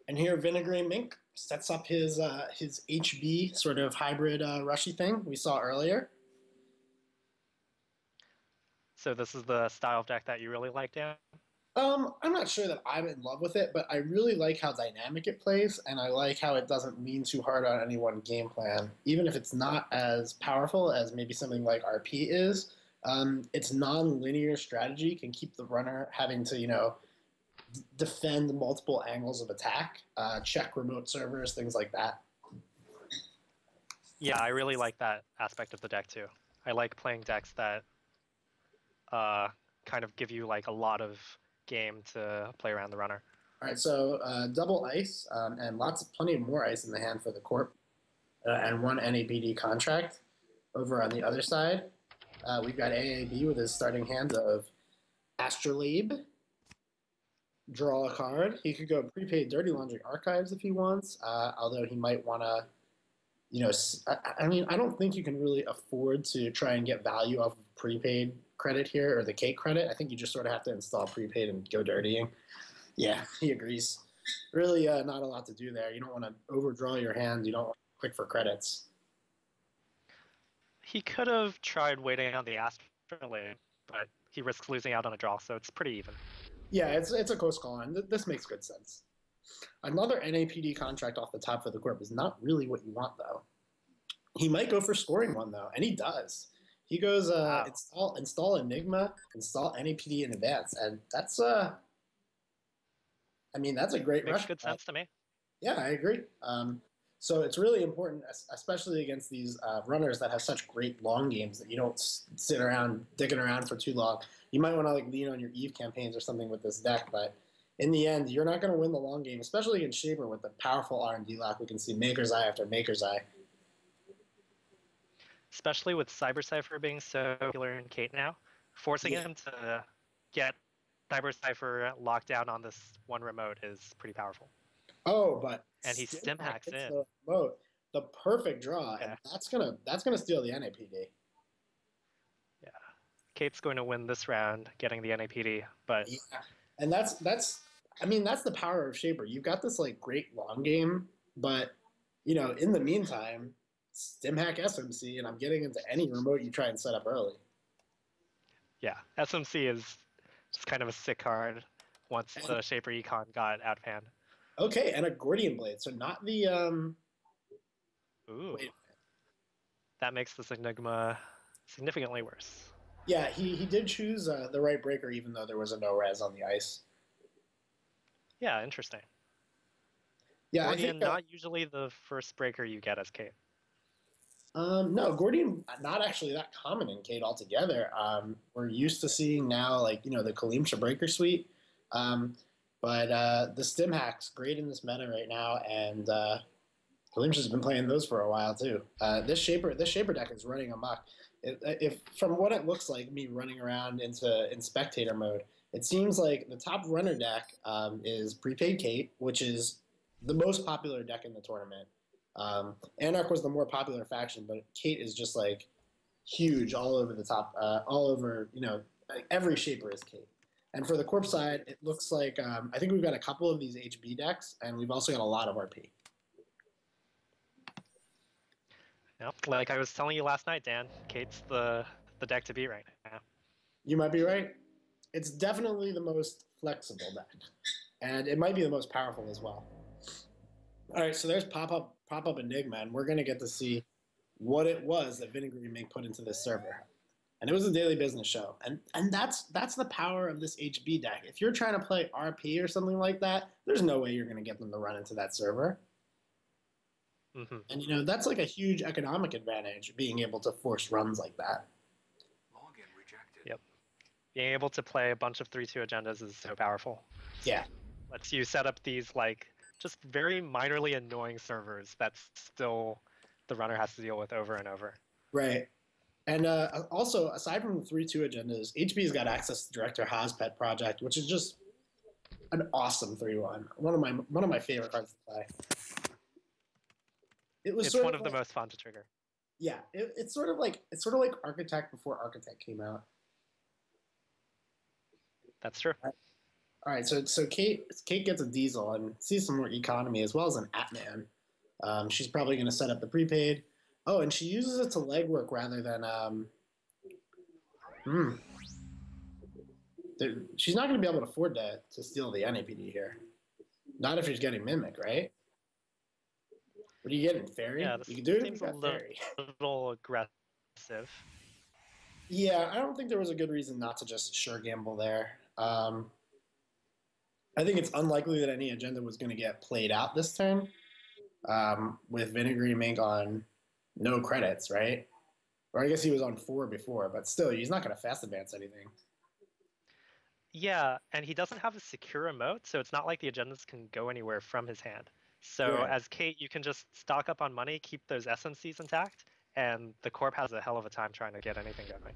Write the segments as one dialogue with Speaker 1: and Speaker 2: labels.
Speaker 1: And here, vinegarymink sets up his HB sort of hybrid rushy thing we saw earlier.
Speaker 2: So this is the style of deck that you really like, Dan?
Speaker 1: I'm not sure that I'm in love with it, but I really like how dynamic it plays, and I like how it doesn't lean too hard on any one game plan. Even if it's not as powerful as maybe something like RP is, its non-linear strategy can keep the runner having to, defend multiple angles of attack, check remote servers, things like that.
Speaker 2: Yeah, I really like that aspect of the deck too. I like playing decks that uh, kind of give you like a lot of game to play around the runner.
Speaker 1: All right, so double ice and plenty of more ice in the hand for the corp, and one NAPD contract. Over on the other side, we've got AAB with his starting hand of Astrolabe. Draw a card. He could go prepaid Dirty Laundry Archives if he wants, although he might want to, I mean, I don't think you can really afford to try and get value off of prepaid credit here or the cake credit. I think you just sort of have to install prepaid and go dirtying. Yeah, he agrees. Really, not a lot to do there. You don't want to overdraw your hand. You don't want to click for credits.
Speaker 2: He could have tried waiting on the Astrolabe, but he risks losing out on a draw, so it's pretty even.
Speaker 1: Yeah, it's a close call, and this makes good sense. Another NAPD contract off the top for the corp is not really what you want, though. He might go for scoring one, though, and he does. He goes
Speaker 2: Wow.
Speaker 1: install Enigma, install NAPD in advance, and that's I mean that's a great
Speaker 2: Makes
Speaker 1: rush.
Speaker 2: good sense to me.
Speaker 1: Yeah, I agree. So it's really important, especially against these runners that have such great long games that you don't sit around digging around for too long. You might want to like lean on your Eve campaigns or something with this deck, but in the end, you're not going to win the long game, especially against Shaper with the powerful R&D lock. We can see Maker's Eye after Maker's Eye.
Speaker 2: Especially with Cyber Cipher being so popular in Kate now, forcing
Speaker 1: Yeah.
Speaker 2: him to get Cyber Cipher locked down on this one remote is pretty powerful.
Speaker 1: Oh, but
Speaker 2: And he
Speaker 1: Stim
Speaker 2: stim
Speaker 1: Pack
Speaker 2: hacks
Speaker 1: hits
Speaker 2: in.
Speaker 1: the remote, the perfect draw,
Speaker 2: Yeah,
Speaker 1: and that's gonna steal the NAPD.
Speaker 2: yeah. Kate's going to win this round, getting the NAPD, but
Speaker 1: Yeah, and that's I mean that's the power of Shaper. You've got this like great long game, but in the meantime, Stim Hack SMC, and I'm getting into any remote you try and set up early.
Speaker 2: yeah, SMC is just kind of a sick card once
Speaker 1: And,
Speaker 2: the Shaper Econ got out of hand.
Speaker 1: okay, and a Gordian Blade, so not the
Speaker 2: Ooh,
Speaker 1: wait.
Speaker 2: that makes this Enigma significantly worse.
Speaker 1: Yeah, he did choose the right breaker, even though there was a no res on the ice.
Speaker 2: Yeah, interesting.
Speaker 1: Yeah, I think
Speaker 2: Gordian, not usually the first breaker you get as Kate.
Speaker 1: no, Gordian not actually that common in Kate altogether. We're used to seeing now like the Kalimsha Breaker Suite, but the Stim Hack's great in this meta right now, and Kalimsha's been playing those for a while too. This Shaper deck is running amok. If from what it looks like, me running around in spectator mode, it seems like the top runner deck is Prepaid Kate, which is the most popular deck in the tournament. Anarch was the more popular faction, but Kate is just like huge all over the top, all over. Like, every Shaper is Kate. And for the corp side, it looks like I think we've got a couple of these HB decks, and we've also got a lot of RP.
Speaker 2: Yep. Like I was telling you last night, Dan, Kate's the deck to beat right now.
Speaker 1: You might be right. It's definitely the most flexible deck, and it might be the most powerful as well. All right, so there's pop up Enigma, and we're gonna get to see what it was that Vinegar Mink put into this server. And it was a daily business show, and that's the power of this HB deck. If you're trying to play RP or something like that, there's no way you're gonna get them to run into that server.
Speaker 2: Mm-hmm.
Speaker 1: And that's like a huge economic advantage, being able to force runs like that.
Speaker 3: Login rejected.
Speaker 2: Yep. Being able to play a bunch of 3-2 agendas is so powerful.
Speaker 1: Yeah.
Speaker 2: Lets you set up these like just very minorly annoying servers that still the runner has to deal with over and over.
Speaker 1: Right. And also, aside from the 3-2 agendas, HB's got access to Director Ha's pet project, which is just an awesome 3-1. One of my favorite cards to play.
Speaker 2: It's one of the most fun to trigger.
Speaker 1: Yeah, it's sort of like Architect before Architect came out.
Speaker 2: That's true.
Speaker 1: All right, so Kate gets a diesel and sees some more economy as well as an Atman. She's probably going to set up the prepaid. Oh, and she uses it to legwork rather than hmm. She's not going to be able to afford to steal the NAPD here. Not if she's getting Mimic, right? What are you getting, Fairy?
Speaker 2: Yeah,
Speaker 1: You
Speaker 2: this
Speaker 1: can do it if you
Speaker 2: seems a
Speaker 1: got Fairy.
Speaker 2: little aggressive.
Speaker 1: Yeah, I don't think there was a good reason not to just sure gamble there. I think it's unlikely that any agenda was going to get played out this turn with vinegarymink on no credits, right? Or I guess he was on 4 before, but still, he's not going to fast advance anything.
Speaker 2: Yeah, and he doesn't have a secure emote, so it's not like the agendas can go anywhere from his hand. So
Speaker 1: Right.
Speaker 2: as Kate, you can just stock up on money, keep those SMCs intact, and the Corp has a hell of a time trying to get anything going.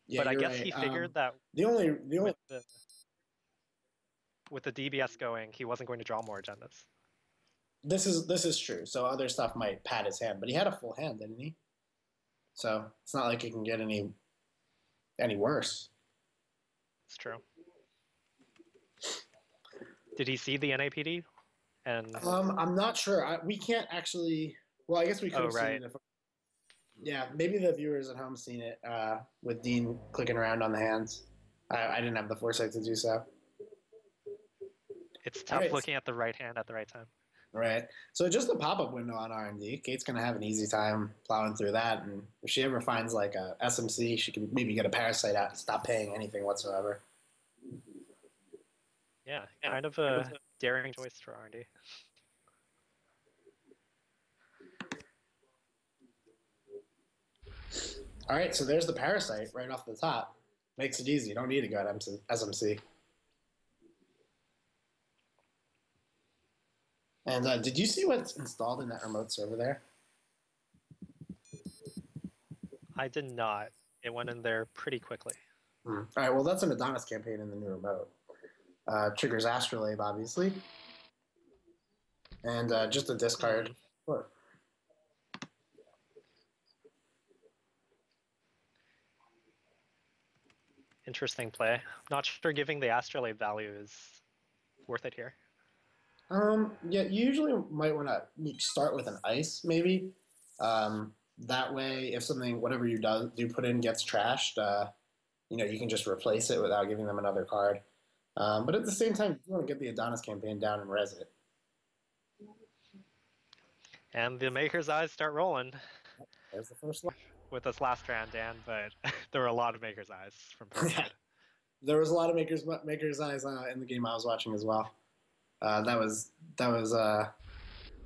Speaker 1: Yeah,
Speaker 2: But I
Speaker 1: you're
Speaker 2: guess
Speaker 1: right.
Speaker 2: he figured that
Speaker 1: the only
Speaker 2: with the DBS going, he wasn't going to draw more agendas.
Speaker 1: this is true. So other stuff might pad his hand, but he had a full hand, didn't he? So it's not like it can get any worse.
Speaker 2: It's true. Did he see the NAPD? And
Speaker 1: I'm not sure. We can't actually. Well, I guess we could have seen it. Yeah, maybe the viewers at home seen it with Dean clicking around on the hands. I didn't have the foresight to do so.
Speaker 2: It's tough looking at the right hand at the right time.
Speaker 1: Right. So just a pop-up window on R&D. Kate's going to have an easy time plowing through that. And if she ever finds like a SMC, she can maybe get a Parasite out and stop paying anything whatsoever.
Speaker 2: Yeah, kind of a daring choice for R&D.
Speaker 1: All right, so there's the Parasite right off the top. Makes it easy. You don't need to go at SMC. And did you see what's installed in that remote server there?
Speaker 2: I did not. It went in there pretty quickly.
Speaker 1: All right, well, that's an Adonis campaign in the new remote. Triggers Astrolabe, obviously. And just a discard.
Speaker 2: Interesting play. Not sure giving the Astrolabe value is worth it here.
Speaker 1: Yeah, you usually might want to start with an ice, maybe. That way, if something, whatever you do put in gets trashed, you can just replace it without giving them another card. But at the same time, you want to get the Adonis campaign down and res it.
Speaker 2: And the Maker's Eyes start rolling.
Speaker 1: There's the first one.
Speaker 2: With this last round, Dan, but there were a lot of Maker's Eyes from Pillside.
Speaker 1: There was a lot of Maker's Eyes in the game I was watching as well. That was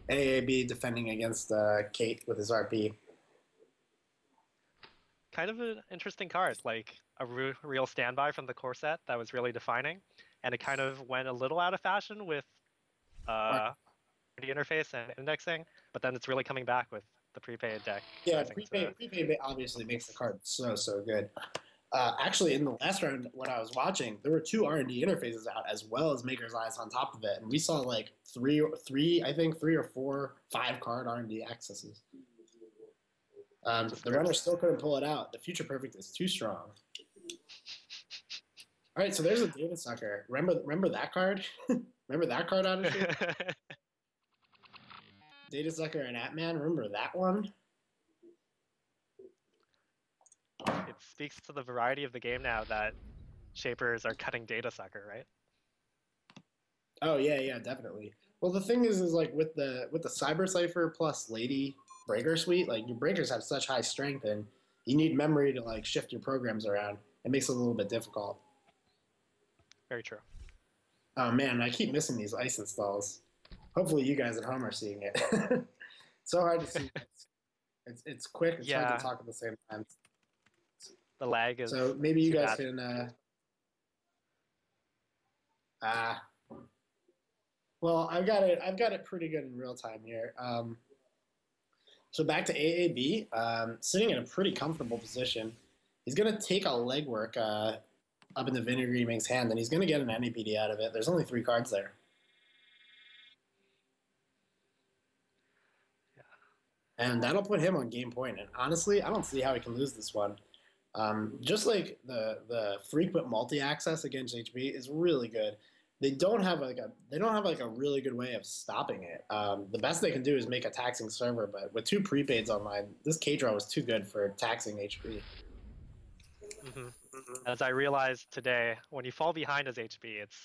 Speaker 1: AAB defending against Kate with his RP.
Speaker 2: Kind of an interesting card, like a real standby from the core set that was really defining, and it kind of went a little out of fashion with the interface and indexing, but then it's really coming back with the prepaid deck.
Speaker 1: Yeah, prepaid obviously makes the card so good. Actually, in the last round, when I was watching, there were 2 R&D interfaces out as well as Maker's Eyes on top of it, and we saw like 3 or 4 5-card R&D accesses. The runner still couldn't pull it out. The Future Perfect is too strong. All right, so there's a Data Sucker. Remember that card? Remember that card out of shape? Data Sucker and Atman. Remember that one?
Speaker 2: It speaks to the variety of the game now that shapers are cutting Data Sucker, right?
Speaker 1: Oh yeah, definitely. Well, the thing is like with the Cyber Cipher plus Lady Breaker Suite, like your breakers have such high strength, and you need memory to like shift your programs around. It makes it a little bit difficult.
Speaker 2: Very true.
Speaker 1: Oh man, I keep missing these ice installs. Hopefully, you guys at home are seeing it. So hard to see. It's quick. It's hard to talk at the same time.
Speaker 2: The lag is.
Speaker 1: So maybe you guys can. Well, I've got it pretty good in real time here. So back to AAB, sitting in a pretty comfortable position. He's going to take a legwork up in the vinegarymink hand, and he's going to get an NAPD out of it. There's only 3 cards there. And that'll put him on game point. And honestly, I don't see how he can lose this one. Just like the frequent multi-access against HB is really good. They don't have like a really good way of stopping it. The best they can do is make a taxing server, but with two prepaids online, this K draw was too good for taxing HB.
Speaker 2: As I realized today, when you fall behind as HB, it's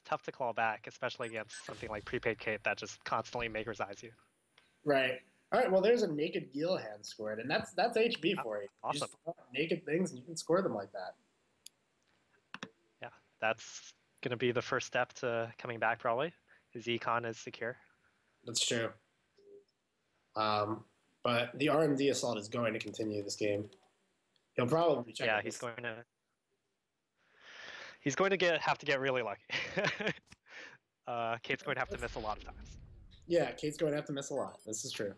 Speaker 2: tough to claw back, especially against something like prepaid Kate that just constantly makers eyes you.
Speaker 1: Right. All right. Well, there's a naked Gil hand scored, and that's HB for you.
Speaker 2: Awesome.
Speaker 1: You just throw out naked things, and you can score them like that.
Speaker 2: Yeah, that's going to be the first step to coming back, probably. His econ is secure.
Speaker 1: That's true. But the RMD assault is going to continue this game. He'll probably check.
Speaker 2: Yeah, he's going to have to get really lucky. Kate's going to have to miss a lot of times.
Speaker 1: Yeah, Kate's going to have to miss a lot. This is true.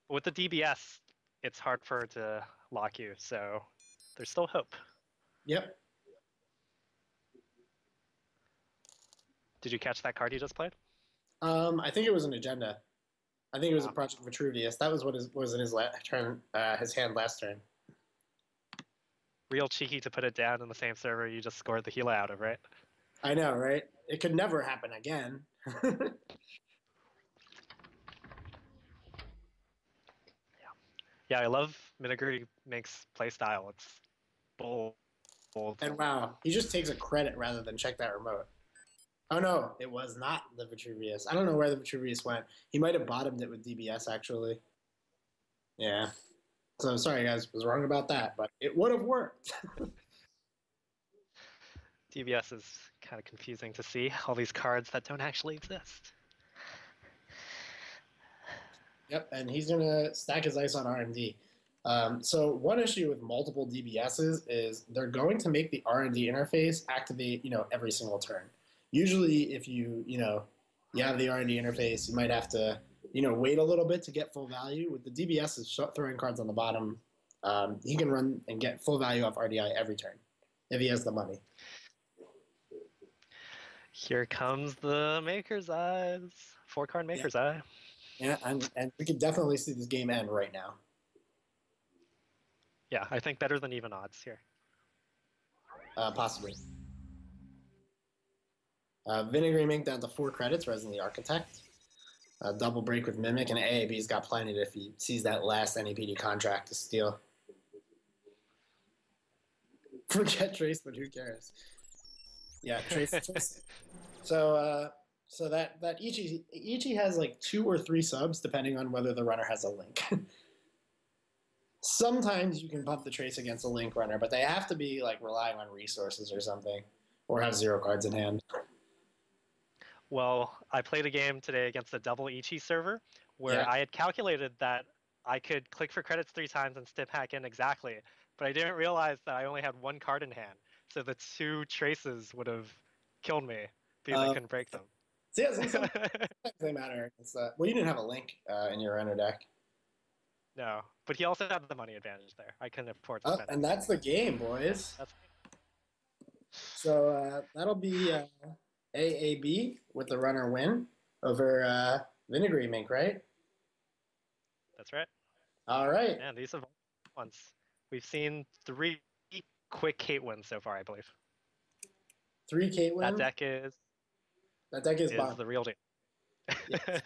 Speaker 2: But with the DBS, it's hard for her to lock you, so there's still hope.
Speaker 1: Yep.
Speaker 2: Did you catch that card you just played?
Speaker 1: I think it was an agenda. I think it was a Project Vitruvius. That was what was in his turn, his hand last turn.
Speaker 2: Real cheeky to put it down in the same server you just scored the Gila out of, right?
Speaker 1: I know, right? It could never happen again.
Speaker 2: Yeah, I love vinegarymink's playstyle. It's bold.
Speaker 1: And wow, he just takes a credit rather than check that remote. Oh no, it was not the Vitruvius. I don't know where the Vitruvius went. He might have bottomed it with DBS, actually. Yeah. So sorry, guys, was wrong about that, but it would have worked.
Speaker 2: DBS is kind of confusing to see, all these cards that don't actually exist.
Speaker 1: Yep, and he's going to stack his ice on RMD. So one issue with multiple DBSs is they're going to make the RMD interface activate, every single turn. Usually if you have the RMD interface, you might have to, wait a little bit to get full value. With the DBS is throwing cards on the bottom, he can run and get full value off RDI every turn if he has the money.
Speaker 2: Here comes the Maker's Eyes. 4-card Maker's Eye.
Speaker 1: Yeah, and we could definitely see this game end right now.
Speaker 2: Yeah, I think better than even odds here.
Speaker 1: Possibly. Vinegarymink down to 4 credits, Resin the Architect. Double break with Mimic, and AAB's got plenty if he sees that last NEPD contract to steal. Forget Trace, but who cares? Yeah, Trace. So that Ichi has like 2 or 3 subs depending on whether the runner has a link. Sometimes you can pump the Trace against a link runner, but they have to be like relying on resources or something, or have 0 cards in hand.
Speaker 2: Well, I played a game today against a double Ichi server where I had calculated that I could click for credits 3 times and stip hack in exactly, but I didn't realize that I only had 1 card in hand, so the 2 traces would have killed me because I couldn't break them.
Speaker 1: So yeah, sometimes they matter. Well, you didn't have a link in your runner deck.
Speaker 2: No, but he also had the money advantage there. I couldn't afford to spend
Speaker 1: and that's the game, boys.
Speaker 2: That's...
Speaker 1: So that'll be AAB with the runner win over Vinegarymink, right?
Speaker 2: That's right.
Speaker 1: All right.
Speaker 2: Yeah, these have ones. We've seen 3 quick Kate wins so far, I believe.
Speaker 1: 3 Kate wins?
Speaker 2: That deck is
Speaker 1: bomb.
Speaker 2: the real deal.
Speaker 1: Yes.